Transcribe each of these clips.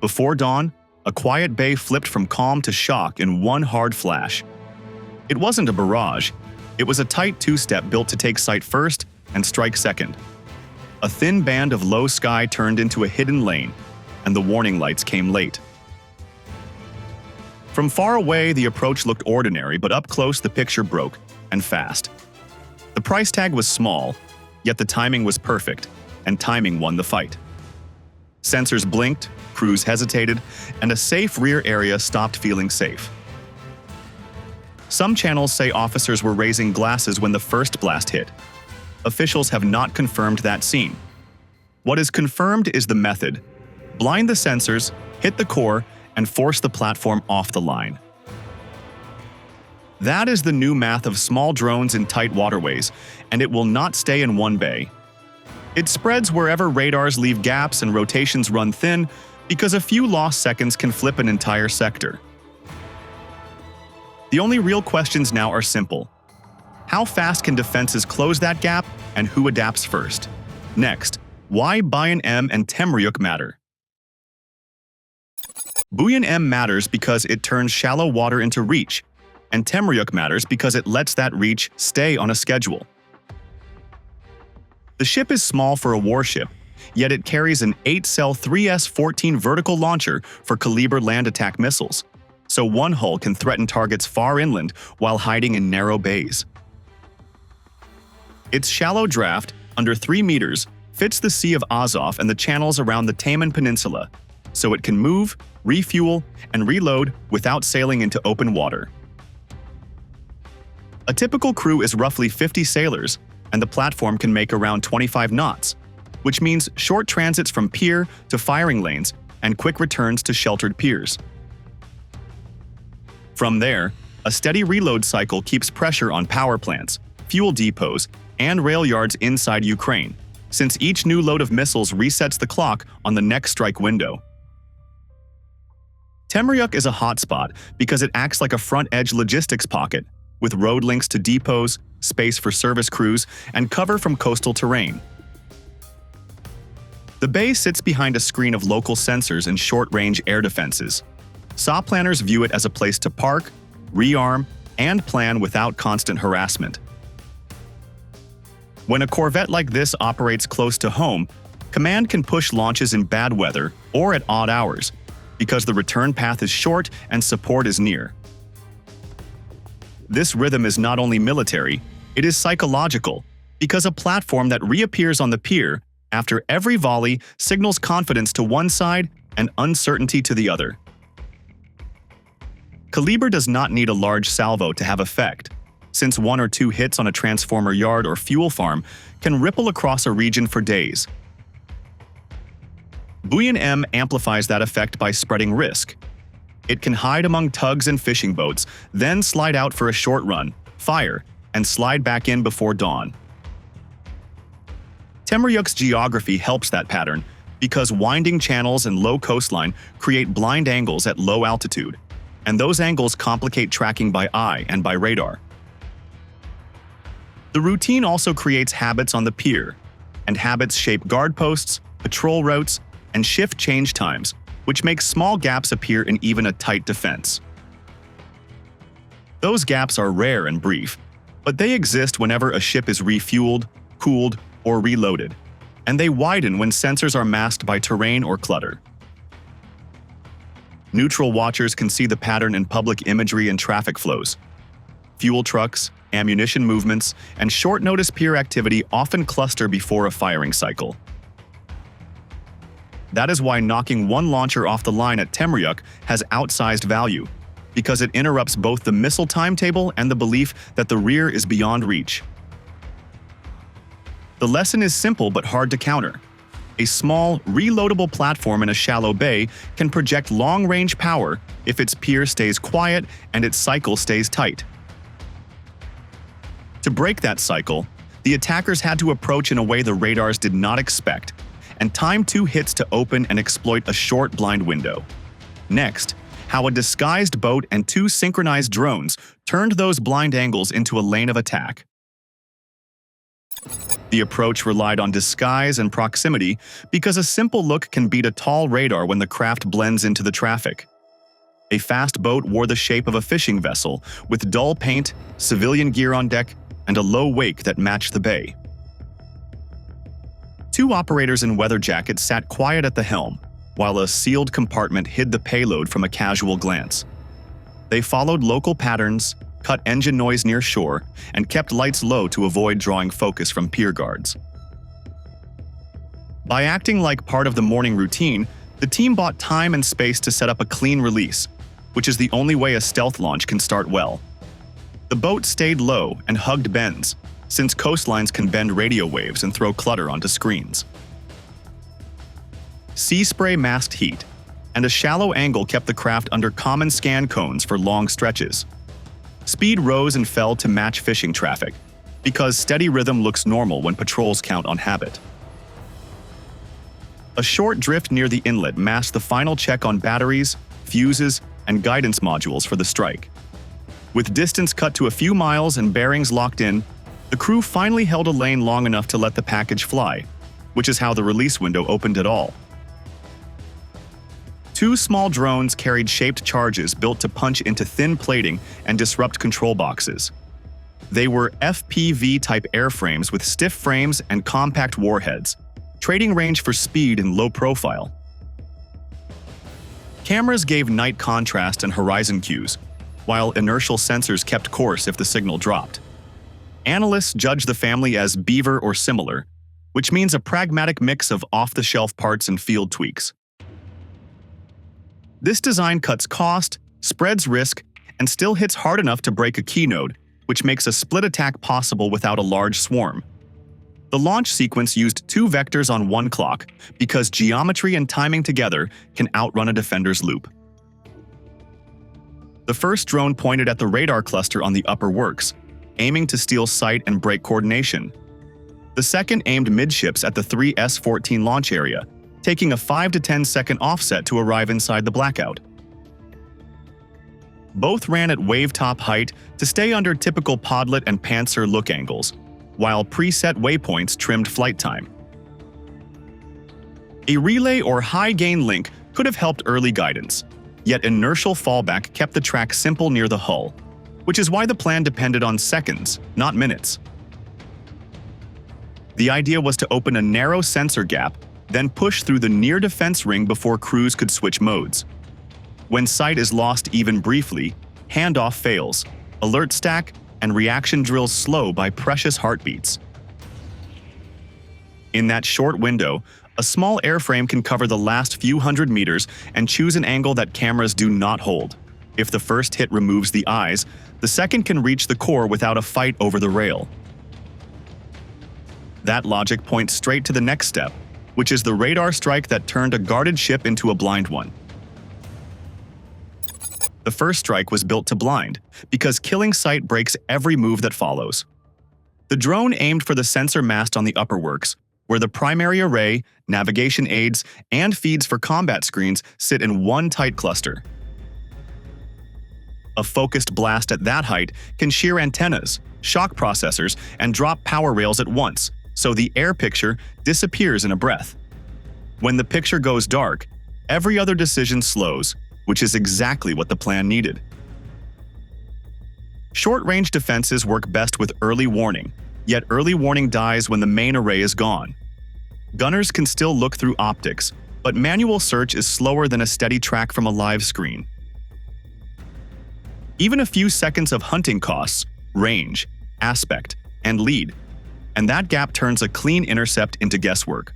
Before dawn, a quiet bay flipped from calm to shock in one hard flash. It wasn't a barrage. It was a tight two-step built to take sight first and strike second. A thin band of low sky turned into a hidden lane, and the warning lights came late. From far away, the approach looked ordinary, but up close the picture broke, and fast. The price tag was small, yet the timing was perfect, and timing won the fight. Sensors blinked, crews hesitated, and a safe rear area stopped feeling safe. Some channels say officers were raising glasses when the first blast hit. Officials have not confirmed that scene. What is confirmed is the method: blind the sensors, hit the core, and force the platform off the line. That is the new math of small drones in tight waterways, and it will not stay in one bay. It spreads wherever radars leave gaps and rotations run thin, because a few lost seconds can flip an entire sector. The only real questions now are simple. How fast can defenses close that gap, and who adapts first? Next, why Buyan M and Temryuk matter. Buyan M matters because it turns shallow water into reach, and Temryuk matters because it lets that reach stay on a schedule. The ship is small for a warship, yet it carries an 8-cell 3S-14 vertical launcher for Kaliber land attack missiles, so one hull can threaten targets far inland while hiding in narrow bays. Its shallow draft, under 3 meters, fits the Sea of Azov and the channels around the Taman Peninsula, so it can move, refuel, and reload without sailing into open water. A typical crew is roughly 50 sailors, and the platform can make around 25 knots, which means short transits from pier to firing lanes and quick returns to sheltered piers. From there, a steady reload cycle keeps pressure on power plants, fuel depots, and rail yards inside Ukraine, since each new load of missiles resets the clock on the next strike window. Temryuk is a hotspot because it acts like a front-edge logistics pocket, with road links to depots, space for service crews, and cover from coastal terrain. The bay sits behind a screen of local sensors and short-range air defenses. SAW planners view it as a place to park, rearm, and plan without constant harassment. When a corvette like this operates close to home, command can push launches in bad weather or at odd hours, because the return path is short and support is near. This rhythm is not only military, it is psychological, because a platform that reappears on the pier after every volley signals confidence to one side and uncertainty to the other. Kaliber does not need a large salvo to have effect, since 1 or 2 hits on a transformer yard or fuel farm can ripple across a region for days. Buyan M amplifies that effect by spreading risk. It can hide among tugs and fishing boats, then slide out for a short run, fire, and slide back in before dawn. Temryuk's geography helps that pattern because winding channels and low coastline create blind angles at low altitude, and those angles complicate tracking by eye and by radar. The routine also creates habits on the pier, and habits shape guard posts, patrol routes, and shift change times, which makes small gaps appear in even a tight defense. Those gaps are rare and brief, but they exist whenever a ship is refueled, cooled, or reloaded, and they widen when sensors are masked by terrain or clutter. Neutral watchers can see the pattern in public imagery and traffic flows. Fuel trucks, ammunition movements, and short-notice pier activity often cluster before a firing cycle. That is why knocking one launcher off the line at Temryuk has outsized value, because it interrupts both the missile timetable and the belief that the rear is beyond reach. The lesson is simple but hard to counter. A small, reloadable platform in a shallow bay can project long-range power if its pier stays quiet and its cycle stays tight. To break that cycle, the attackers had to approach in a way the radars did not expect, and time 2 hits to open and exploit a short blind window. Next, how a disguised boat and 2 synchronized drones turned those blind angles into a lane of attack. The approach relied on disguise and proximity because a simple look can beat a tall radar when the craft blends into the traffic. A fast boat wore the shape of a fishing vessel, with dull paint, civilian gear on deck, and a low wake that matched the bay. Two operators in weather jackets sat quiet at the helm, while a sealed compartment hid the payload from a casual glance. They followed local patterns, cut engine noise near shore, and kept lights low to avoid drawing focus from pier guards. By acting like part of the morning routine, the team bought time and space to set up a clean release, which is the only way a stealth launch can start well. The boat stayed low and hugged bends, since coastlines can bend radio waves and throw clutter onto screens. Sea spray masked heat, and a shallow angle kept the craft under common scan cones for long stretches. Speed rose and fell to match fishing traffic, because steady rhythm looks normal when patrols count on habit. A short drift near the inlet masked the final check on batteries, fuses, and guidance modules for the strike. With distance cut to a few miles and bearings locked in, the crew finally held a lane long enough to let the package fly, which is how the release window opened at all. Two small drones carried shaped charges built to punch into thin plating and disrupt control boxes. They were FPV-type airframes with stiff frames and compact warheads, trading range for speed and low profile. Cameras gave night contrast and horizon cues, while inertial sensors kept course if the signal dropped. Analysts judged the family as beaver or similar, which means a pragmatic mix of off-the-shelf parts and field tweaks. This design cuts cost, spreads risk, and still hits hard enough to break a keynode, which makes a split attack possible without a large swarm. The launch sequence used 2 vectors on 1 clock because geometry and timing together can outrun a defender's loop. The first drone pointed at the radar cluster on the upper works, aiming to steal sight and break coordination. The second aimed midships at the 3 S-14 launch area, taking a 5 to 10 second offset to arrive inside the blackout. Both ran at wave-top height to stay under typical Podlet and Panzer look angles, while preset waypoints trimmed flight time. A relay or high-gain link could have helped early guidance, yet inertial fallback kept the track simple near the hull, which is why the plan depended on seconds, not minutes. The idea was to open a narrow sensor gap, then push through the near defense ring before crews could switch modes. When sight is lost even briefly, handoff fails, alert stack, and reaction drills slow by precious heartbeats. In that short window, a small airframe can cover the last few hundred meters and choose an angle that cameras do not hold. If the first hit removes the eyes, the second can reach the core without a fight over the rail. That logic points straight to the next step, which is the radar strike that turned a guarded ship into a blind one. The first strike was built to blind, because killing sight breaks every move that follows. The drone aimed for the sensor mast on the upper works, where the primary array, navigation aids, and feeds for combat screens sit in one tight cluster. A focused blast at that height can shear antennas, shock processors, and drop power rails at once, so the air picture disappears in a breath. When the picture goes dark, every other decision slows, which is exactly what the plan needed. Short-range defenses work best with early warning, yet early warning dies when the main array is gone. Gunners can still look through optics, but manual search is slower than a steady track from a live screen. Even a few seconds of hunting costs range, aspect, and lead, and that gap turns a clean intercept into guesswork.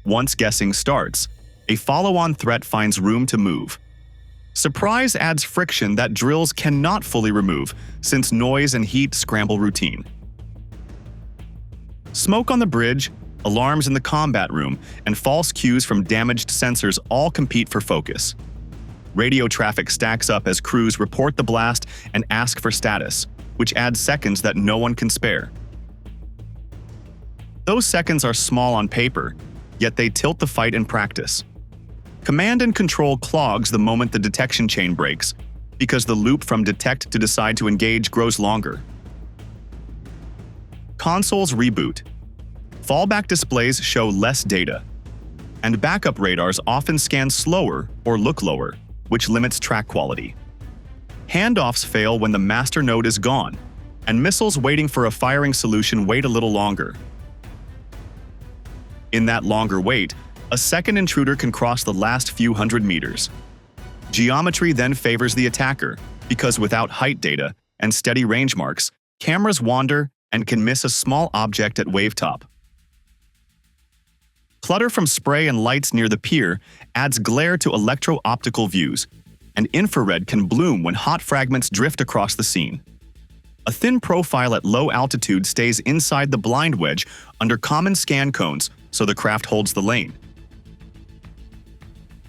Once guessing starts, a follow-on threat finds room to move. Surprise adds friction that drills cannot fully remove, since noise and heat scramble routine. Smoke on the bridge, alarms in the combat room, and false cues from damaged sensors all compete for focus. Radio traffic stacks up as crews report the blast and ask for status, which adds seconds that no one can spare. Those seconds are small on paper, yet they tilt the fight in practice. Command and control clogs the moment the detection chain breaks, because the loop from detect to decide to engage grows longer. Consoles reboot. Fallback displays show less data, and backup radars often scan slower or look lower, which limits track quality. Handoffs fail when the master node is gone, and missiles waiting for a firing solution wait a little longer. In that longer wait, a second intruder can cross the last few hundred meters. Geometry then favors the attacker, because without height data and steady range marks, cameras wander and can miss a small object at wavetop. Clutter from spray and lights near the pier adds glare to electro-optical views, and infrared can bloom when hot fragments drift across the scene. A thin profile at low altitude stays inside the blind wedge under common scan cones so the craft holds the lane.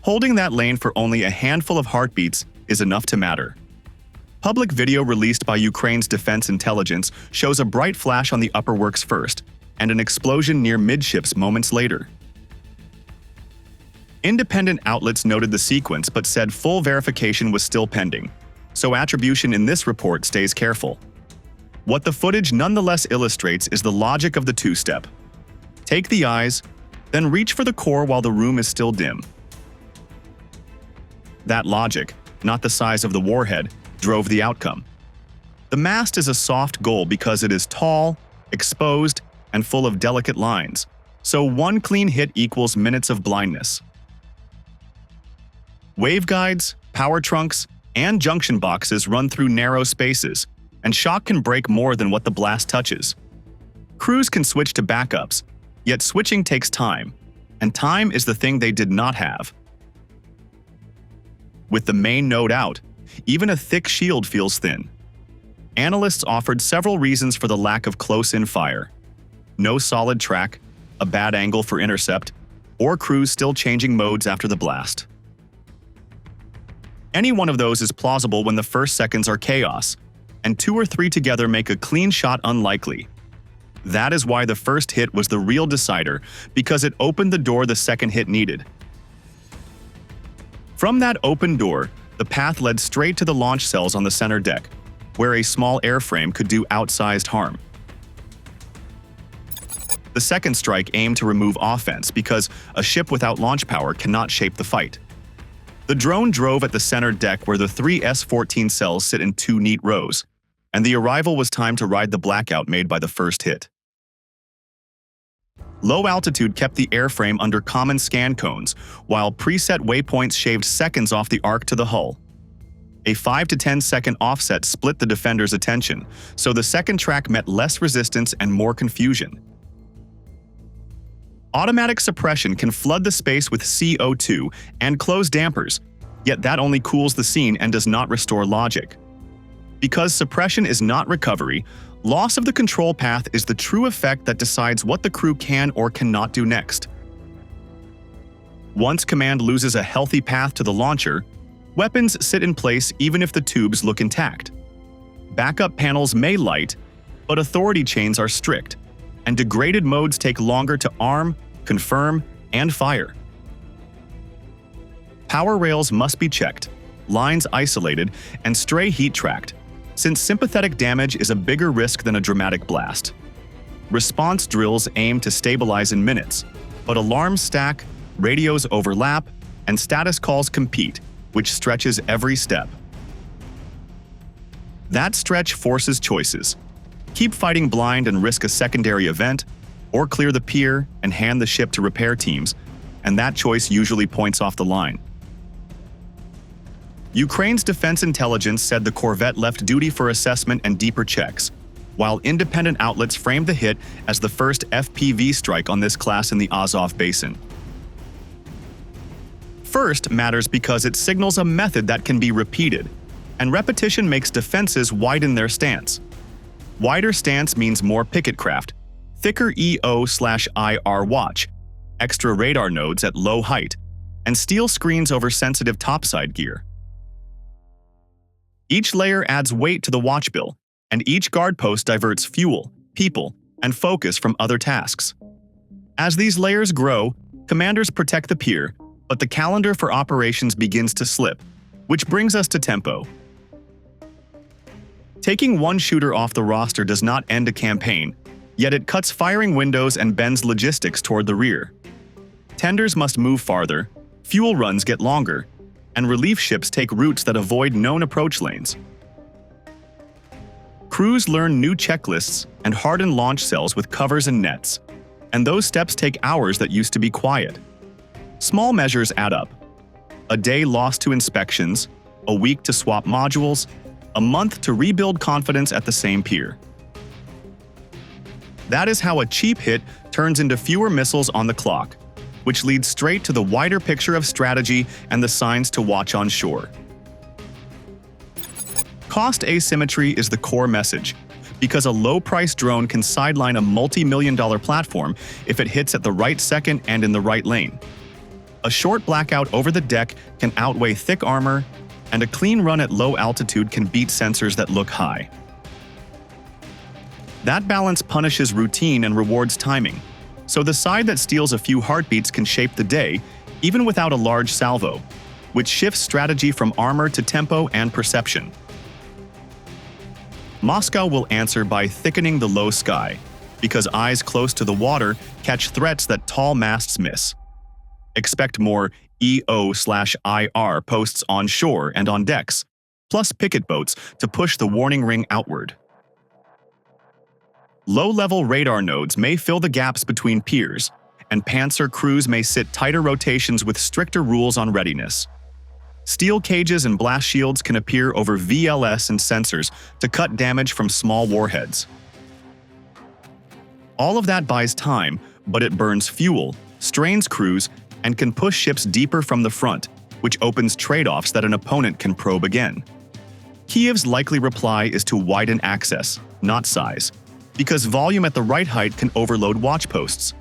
Holding that lane for only a handful of heartbeats is enough to matter. Public video released by Ukraine's Defense Intelligence shows a bright flash on the upper works first, and an explosion near midships moments later. Independent outlets noted the sequence but said full verification was still pending, so attribution in this report stays careful. What the footage nonetheless illustrates is the logic of the two-step. Take the eyes, then reach for the core while the room is still dim. That logic, not the size of the warhead, drove the outcome. The mast is a soft goal because it is tall, exposed, and full of delicate lines, so one clean hit equals minutes of blindness. Waveguides, power trunks, and junction boxes run through narrow spaces, and shock can break more than what the blast touches. Crews can switch to backups, yet switching takes time, and time is the thing they did not have. With the main node out, even a thick shield feels thin. Analysts offered several reasons for the lack of close-in fire: no solid track, a bad angle for intercept, or crews still changing modes after the blast. Any one of those is plausible when the first seconds are chaos, and two or three together make a clean shot unlikely. That is why the first hit was the real decider, because it opened the door the second hit needed. From that open door, the path led straight to the launch cells on the center deck, where a small airframe could do outsized harm. The second strike aimed to remove offense because a ship without launch power cannot shape the fight. The drone drove at the center deck where the three S-14 cells sit in two neat rows, and the arrival was timed to ride the blackout made by the first hit. Low altitude kept the airframe under common scan cones, while preset waypoints shaved seconds off the arc to the hull. A 5 to 10 second offset split the defender's attention, so the second track met less resistance and more confusion. Automatic suppression can flood the space with CO2 and close dampers, yet that only cools the scene and does not restore logic. Because suppression is not recovery, loss of the control path is the true effect that decides what the crew can or cannot do next. Once command loses a healthy path to the launcher, weapons sit in place even if the tubes look intact. Backup panels may light, but authority chains are strict, and degraded modes take longer to arm, confirm, and fire. Power rails must be checked, lines isolated, and stray heat tracked, since sympathetic damage is a bigger risk than a dramatic blast. Response drills aim to stabilize in minutes, but alarms stack, radios overlap, and status calls compete, which stretches every step. That stretch forces choices. Keep fighting blind and risk a secondary event, or clear the pier and hand the ship to repair teams, and that choice usually points off the line. Ukraine's Defense Intelligence said the corvette left duty for assessment and deeper checks, while independent outlets framed the hit as the first FPV strike on this class in the Azov Basin. First matters because it signals a method that can be repeated, and repetition makes defenses widen their stance. Wider stance means more picket craft, thicker EO/IR watch, extra radar nodes at low height, and steel screens over sensitive topside gear. Each layer adds weight to the watch bill, and each guard post diverts fuel, people, and focus from other tasks. As these layers grow, commanders protect the pier, but the calendar for operations begins to slip, which brings us to tempo. Taking one shooter off the roster does not end a campaign, Yet it cuts firing windows and bends logistics toward the rear. Tenders must move farther, fuel runs get longer, and relief ships take routes that avoid known approach lanes. Crews learn new checklists and harden launch cells with covers and nets, and those steps take hours that used to be quiet. Small measures add up. A day lost to inspections, a week to swap modules, a month to rebuild confidence at the same pier. That is how a cheap hit turns into fewer missiles on the clock, which leads straight to the wider picture of strategy and the signs to watch on shore. Cost asymmetry is the core message, because a low-priced drone can sideline a multi-million-dollar platform if it hits at the right second and in the right lane. A short blackout over the deck can outweigh thick armor, and a clean run at low altitude can beat sensors that look high. That balance punishes routine and rewards timing, so the side that steals a few heartbeats can shape the day, even without a large salvo, which shifts strategy from armor to tempo and perception. Moscow will answer by thickening the low sky, because eyes close to the water catch threats that tall masts miss. Expect more EO/IR posts on shore and on decks, plus picket boats to push the warning ring outward. Low-level radar nodes may fill the gaps between piers, and Panzer crews may sit tighter rotations with stricter rules on readiness. Steel cages and blast shields can appear over VLS and sensors to cut damage from small warheads. All of that buys time, but it burns fuel, strains crews, and can push ships deeper from the front, which opens trade-offs that an opponent can probe again. Kiev's likely reply is to widen access, not size, because volume at the right height can overload watch posts.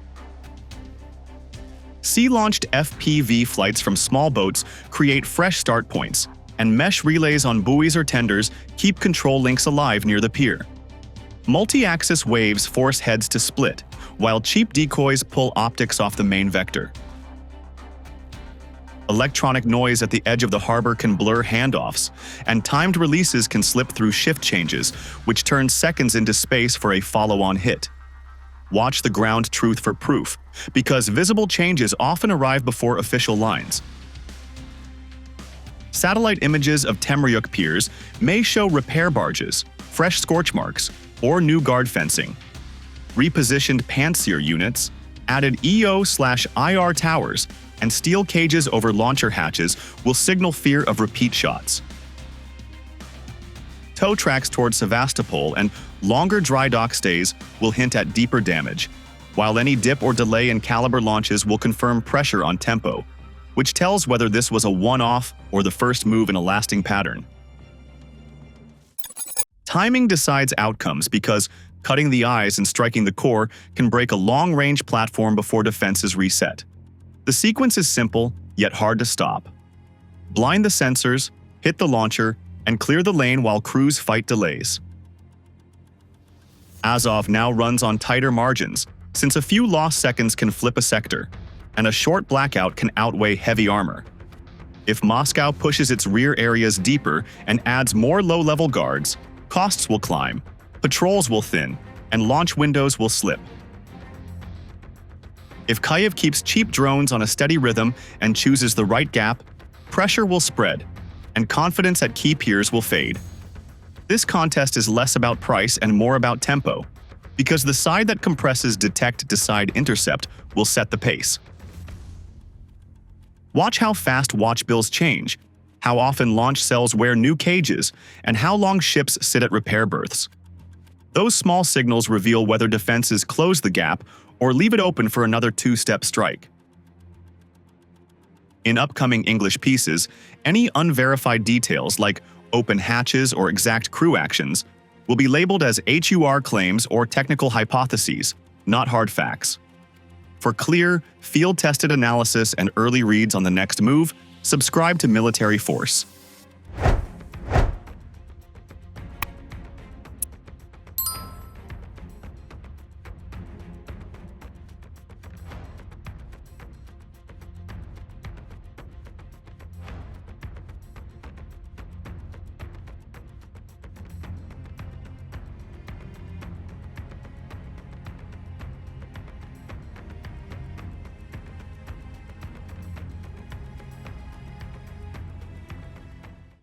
Sea-launched FPV flights from small boats create fresh start points, and mesh relays on buoys or tenders keep control links alive near the pier. Multi-axis waves force heads to split, while cheap decoys pull optics off the main vector. Electronic noise at the edge of the harbor can blur handoffs, and timed releases can slip through shift changes, which turns seconds into space for a follow-on hit. Watch the ground truth for proof, because visible changes often arrive before official lines. Satellite images of Temryuk piers may show repair barges, fresh scorch marks, or new guard fencing. Repositioned Pantsir units, added EO/IR towers, and steel cages over launcher hatches will signal fear of repeat shots. Tow tracks toward Sevastopol and longer dry dock stays will hint at deeper damage, while any dip or delay in caliber launches will confirm pressure on tempo, which tells whether this was a one-off or the first move in a lasting pattern. Timing decides outcomes because cutting the eyes and striking the core can break a long-range platform before defenses reset. The sequence is simple, yet hard to stop. Blind the sensors, hit the launcher, and clear the lane while crews fight delays. Azov now runs on tighter margins, since a few lost seconds can flip a sector, and a short blackout can outweigh heavy armor. If Moscow pushes its rear areas deeper and adds more low-level guards, costs will climb, patrols will thin, and launch windows will slip. If Kyiv keeps cheap drones on a steady rhythm and chooses the right gap, pressure will spread, and confidence at key piers will fade. This contest is less about price and more about tempo, because the side that compresses detect, decide, intercept will set the pace. Watch how fast watch bills change, how often launch cells wear new cages, and how long ships sit at repair berths. Those small signals reveal whether defenses close the gap or leave it open for another two-step strike. In upcoming English pieces, any unverified details like open hatches or exact crew actions will be labeled as HUR claims or technical hypotheses, not hard facts. For clear, field-tested analysis and early reads on the next move, subscribe to Military Force.